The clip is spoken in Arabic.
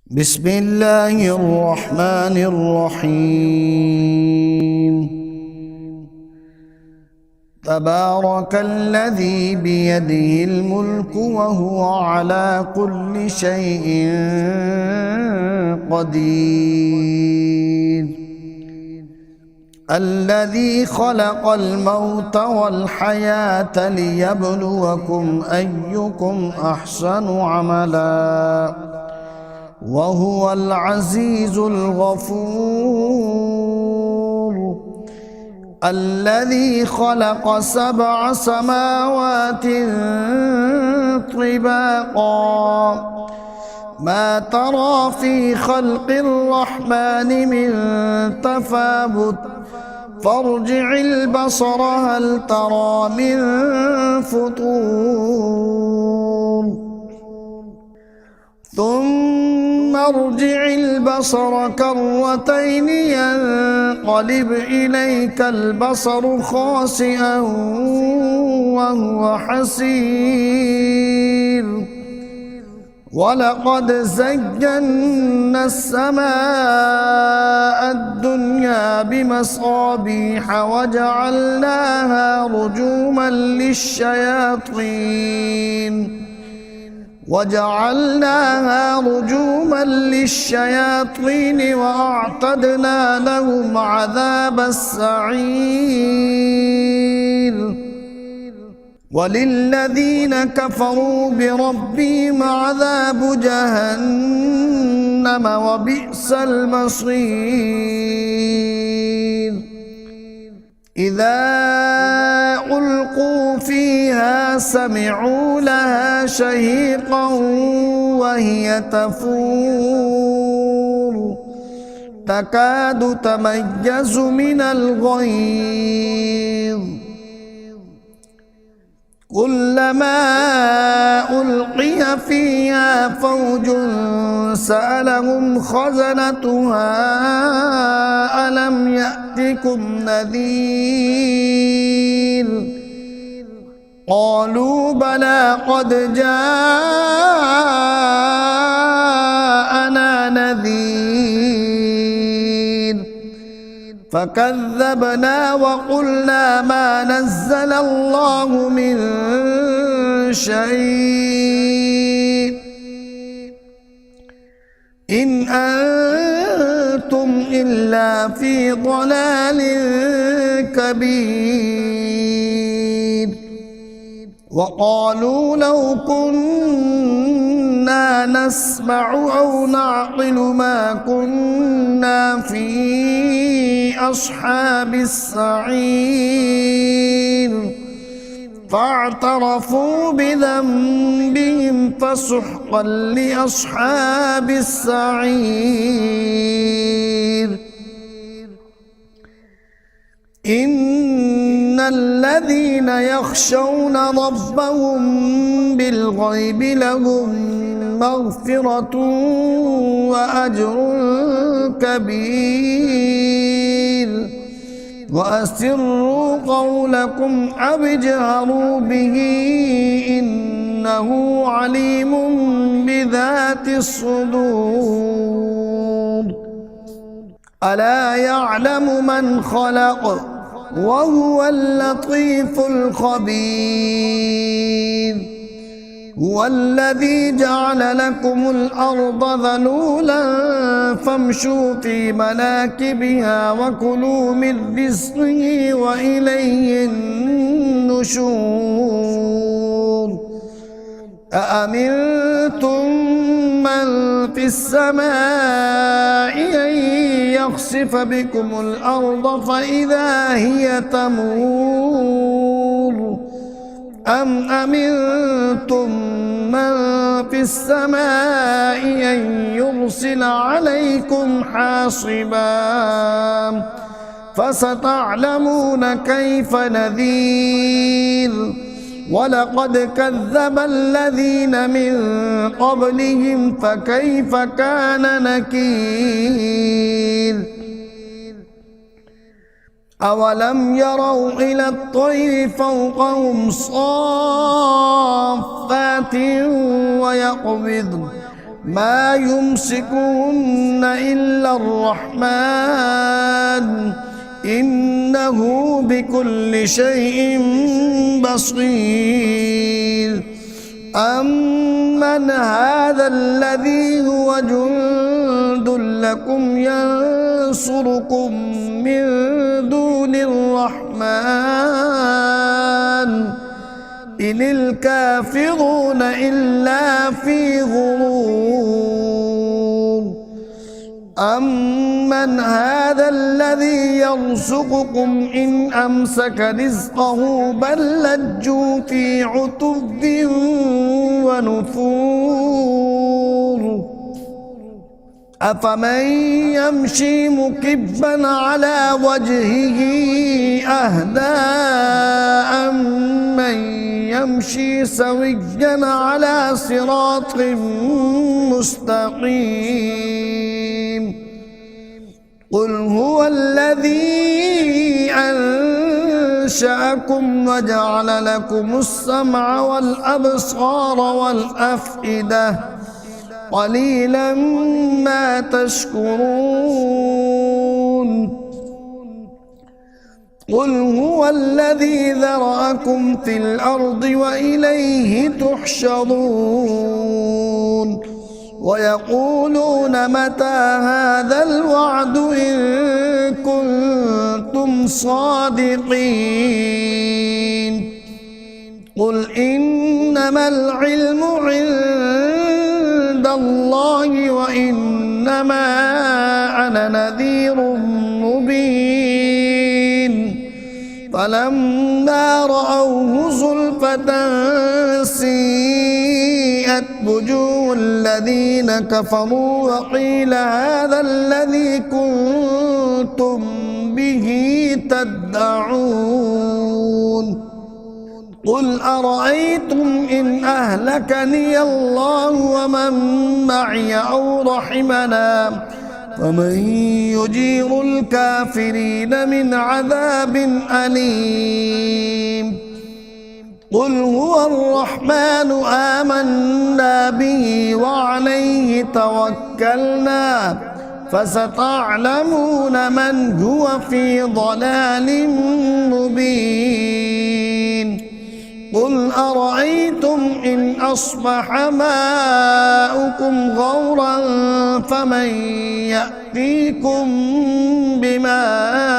بسم الله الرحمن الرحيم. تبارك الذي بيده الملك وهو على كل شيء قدير. الذي خلق الموت والحياة ليبلوكم أيكم أحسن عملا وهو العزيز الغفور. الذي خلق 7 سماوات طباقا ما ترى في خلق الرحمن من تفاوت فارجع البصر هل ترى من فطور ثم ارجع البصر كرتين ينقلب إليك البصر خاسئا وهو حسير. ولقد زينا السماء الدنيا بمصابيح وجعلناها رجوما للشياطين وأعتدنا لهم عذاب السعير. وللذين كفروا بربهم عذاب جهنم وبئس المصير. إذا ألقوا فيها سمعوا لها شهيقا وهي تفور تكاد تميز من الغيظ. كلما ألقي فيها فوج سألهم خزنتها ألم يأتكم نذير قالوا بلى قد جاءنا نذير فكذبنا وقلنا ما نزل الله من شيء إن أنتم إلا في ضلال كبير. وقالوا لو كنا نسمع أو نعقل ما كنا في أصحاب السعير فاعترفوا بذنبهم فسحقا لأصحاب السعير. إن الذين يخشون ربهم بالغيب لهم مغفرة وأجر كبير. وأسروا قولكم أو اجهروا به إنه عليم بذات الصدور. ألا يعلم من خلق وهو اللطيف الخبير. هو الذي جعل لكم الأرض ذلولا فامشوا في مناكبها وكلوا من رزقه وإليه النشور. أأمنتم من في السماء أن يخسف بكم الأرض فإذا هي تمور أم أمنتم من في السماء أن يرسل عليكم حاصبا فستعلمون كيف نذير. ولقد كذب الذين من قبلهم فكيف كان نكير. أولم يروا إلى الطير فوقهم صافات ما يمسكهن إلا الرحمن إنه بكل شيء بصير. أمن هذا الذي هو جند لكم ينصركم من دون الرحمن إن الكافرون إلا في غرور. أمن هذا الذي يرزقكم إن أمسك رزقه بل لجوا في عتو ونفور. أفمن يمشي مكبا على وجهه أهدى أمن يمشي سويا على صراط مستقيم. قل هو الذي أنشأكم وجعل لكم السمع والأبصار والأفئدة قليلا ما تشكرون. قل هو الذي ذرأكم في الأرض وإليه تحشرون. ويقولون متى هذا الوعد إن كنتم صادقين. قل إنما العلم عند الله وإنما أنا نذير مبين. فلما رأوه زلفة سيئت وجوه الذين كفروا وقيل هذا الذي كنتم به تدعون. قل أرأيتم إن أهلكني الله ومن معي أو رحمنا ومن يجير الكافرين من عذاب أليم. قل هو الرحمن آمنا به وعليه توكلنا فستعلمون من هو في ضلال مبين. قل أرأيتم إن أصبح ماؤكم غورا فمن يأتيكم بماء